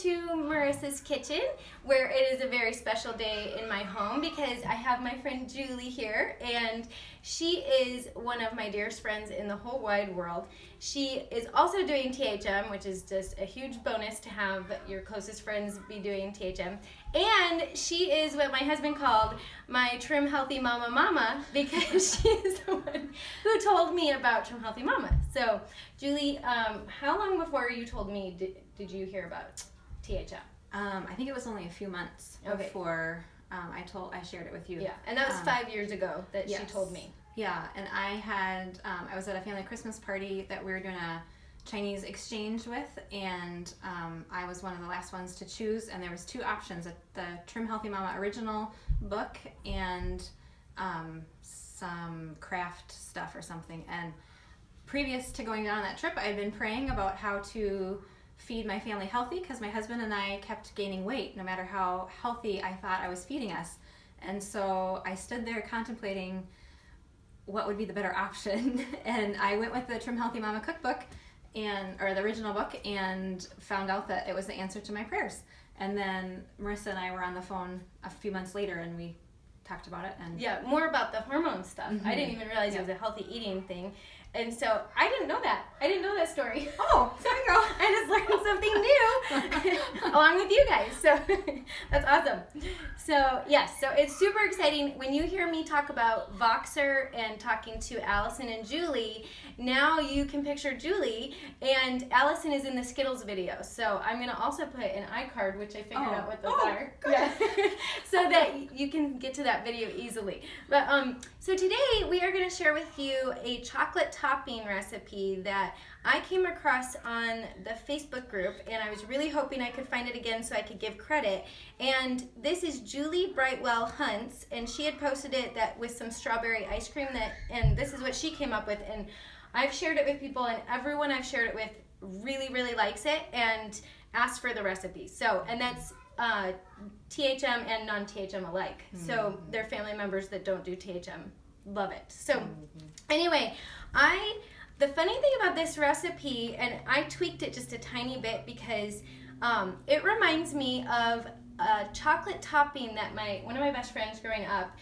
to Marissa's kitchen, where it is a very special day in my home because I have my friend Julie here, and she is one of my dearest friends in the whole wide world. She is also doing THM, which is just a huge bonus to have your closest friends be doing THM. And she is what my husband called my Trim Healthy Mama because she is the one who told me about Trim Healthy Mama. So, Julie, how long before you told me did you hear about THM? I think it was only a few months before I shared it with you. Yeah, and that was 5 years ago that yes. she told me. Yeah, and I was at a family Christmas party that we were doing a Chinese exchange with, and I was one of the last ones to choose, and there was two options, the Trim Healthy Mama original book and some craft stuff or something. And previous to going down on that trip, I had been praying about how to feed my family healthy because my husband and I kept gaining weight no matter how healthy I thought I was feeding us. And so I stood there contemplating what would be the better option, and I went with the Trim Healthy Mama cookbook or the original book, and found out that it was the answer to my prayers. And then Marissa and I were on the phone a few months later, and we talked about it. And yeah, more about the hormone stuff. Mm-hmm. I didn't even realize it was a healthy eating thing. And so I didn't know that. I didn't know that story. Oh, there you go. I just learned something new along with you guys. So that's awesome. So yes, so it's super exciting. When you hear me talk about Voxer and talking to Allison and Julie, now you can picture Julie, and Allison is in the Skittles video. So I'm going to also put an iCard, which I figured out what those are. Good. Yeah. So that you can get to that video easily. But so today we are going to share with you a chocolate topping recipe that I came across on the Facebook group, and I was really hoping I could find it again so I could give credit. And this is Julie Brightwell Hunt's, and she had posted it with some strawberry ice cream, and this is what she came up with. And I've shared it with people, and everyone I've shared it with really, really likes it and asked for the recipe. So, and that's THM and non-THM alike. Mm-hmm. So they're family members that don't do THM. Love it. So anyway, the funny thing about this recipe, and I tweaked it just a tiny bit because it reminds me of a chocolate topping that one of my best friends growing up,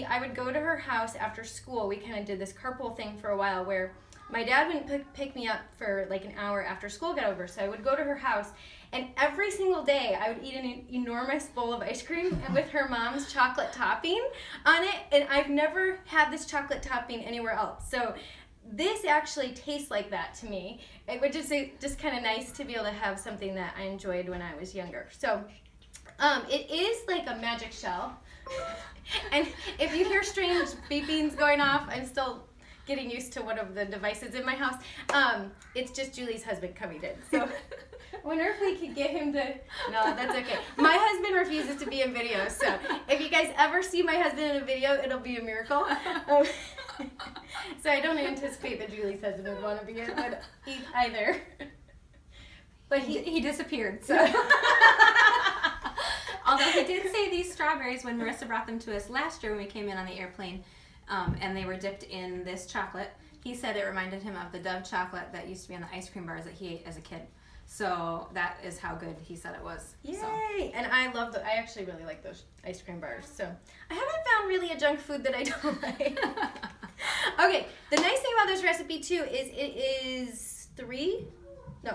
I would go to her house after school. We kind of did this carpool thing for a while where my dad wouldn't pick me up for like an hour after school got over. So I would go to her house, and every single day I would eat an enormous bowl of ice cream with her mom's chocolate topping on it. And I've never had this chocolate topping anywhere else. So this actually tastes like that to me. It would just kind of nice to be able to have something that I enjoyed when I was younger. So it is like a magic shell. And if you hear strange beepings going off, I'm still getting used to one of the devices in my house. It's just Julie's husband coming in. So I wonder if we could get him to... No, that's okay. My husband refuses to be in videos, so if you guys ever see my husband in a video, it'll be a miracle. So I don't anticipate that Julie's husband would want to be in it either. But he disappeared, so... Although he did say these strawberries when Marissa brought them to us last year when we came in on the airplane, and they were dipped in this chocolate. He said it reminded him of the Dove chocolate that used to be on the ice cream bars that he ate as a kid. So that is how good he said it was. Yay! So. And I actually really like those ice cream bars. So I haven't found really a junk food that I don't like. Okay, the nice thing about this recipe too is it is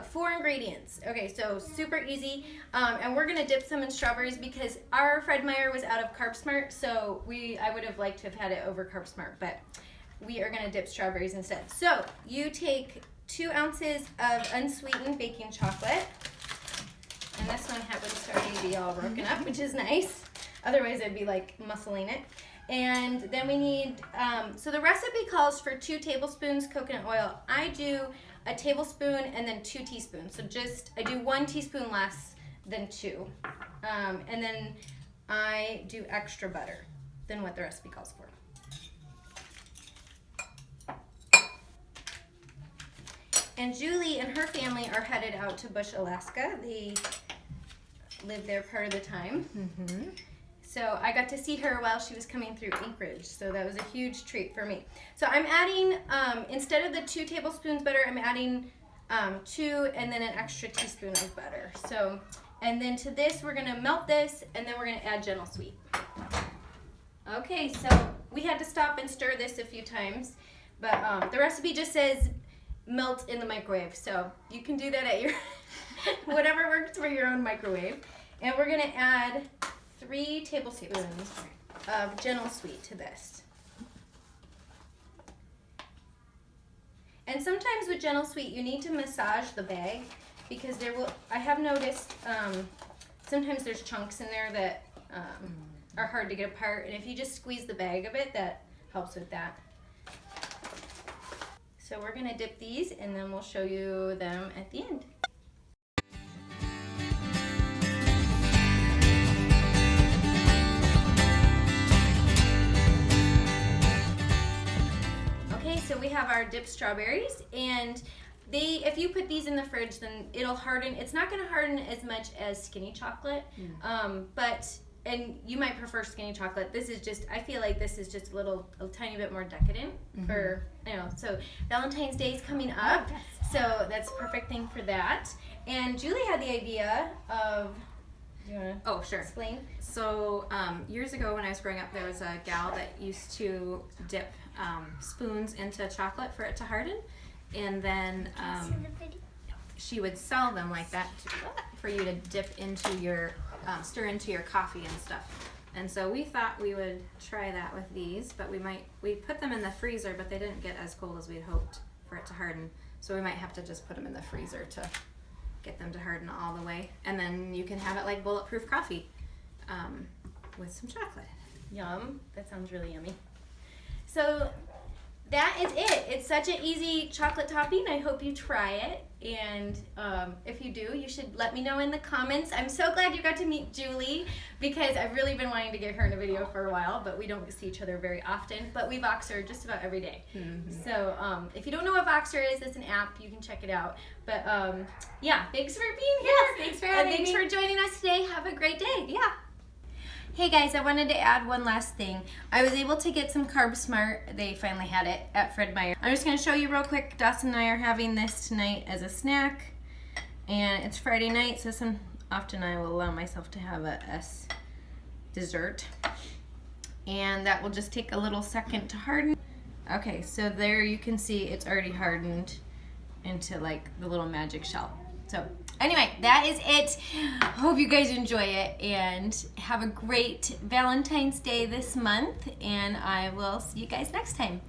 4 ingredients. Okay, so super easy. And we're gonna dip some in strawberries because our Fred Meyer was out of Carb Smart, so I would have liked to have had it over Carb Smart, but we are gonna dip strawberries instead. So you take 2 ounces of unsweetened baking chocolate, and this one happens to already be all broken up, which is nice. Otherwise I'd be like muscling it. And then we need, so the recipe calls for 2 tablespoons coconut oil. I do a tablespoon and then 2 teaspoons. So I do 1 teaspoon less than 2. And then I do extra butter than what the recipe calls for. And Julie and her family are headed out to Bush, Alaska. They live there part of the time. Mm-hmm. So I got to see her while she was coming through Anchorage. So that was a huge treat for me. So I'm adding, instead of the 2 tablespoons butter, I'm adding 2 and then an extra teaspoon of butter. So And then to this, we're gonna melt this, and then we're gonna add Gentle Sweet. Okay, so we had to stop and stir this a few times, but the recipe just says melt in the microwave, so you can do that at your whatever works for your own microwave. And we're gonna add 3 tablespoons of Gentle Sweet to this. And sometimes with Gentle Sweet, you need to massage the bag because I have noticed sometimes there's chunks in there that are hard to get apart, and if you just squeeze the bag a bit, that helps with that. So we're gonna dip these, and then we'll show you them at the end. Okay, so we have our dipped strawberries, and if you put these in the fridge, then it'll harden. It's not gonna harden as much as skinny chocolate, and you might prefer skinny chocolate. This is just, I feel like this is just a tiny bit more decadent for, so Valentine's Day is coming up, so that's a perfect thing for that. And Julie had the idea of, do you want to explain? So years ago when I was growing up, there was a gal that used to dip spoons into chocolate for it to harden, and then she would sell them like that for you to dip into your stir into your coffee and stuff. And so we thought we would try that with these, but we put them in the freezer, but they didn't get as cold as we'd hoped for it to harden. So we might have to just put them in the freezer to get them to harden all the way. And then you can have it like bulletproof coffee with some chocolate in it. Yum, that sounds really yummy. So that is it. It's such an easy chocolate topping. I hope you try it. And if you do, you should let me know in the comments. I'm so glad you got to meet Julie because I've really been wanting to get her in a video for a while, but we don't see each other very often. But we Voxer just about every day. So if you don't know what Voxer is, it's an app. You can check it out. But yeah, thanks for being here. Yes, thanks for having me. Thanks for joining us today. Have a great day. Yeah. Hey guys, I wanted to add one last thing. I was able to get some Carb Smart. They finally had it at Fred Meyer. I'm just going to show you real quick. Dawson and I are having this tonight as a snack. And it's Friday night, so often I will allow myself to have a dessert. And that will just take a little second to harden. Okay, so there you can see it's already hardened into like the little magic shell. So anyway, that is it. Hope you guys enjoy it and have a great Valentine's Day this month, and I will see you guys next time.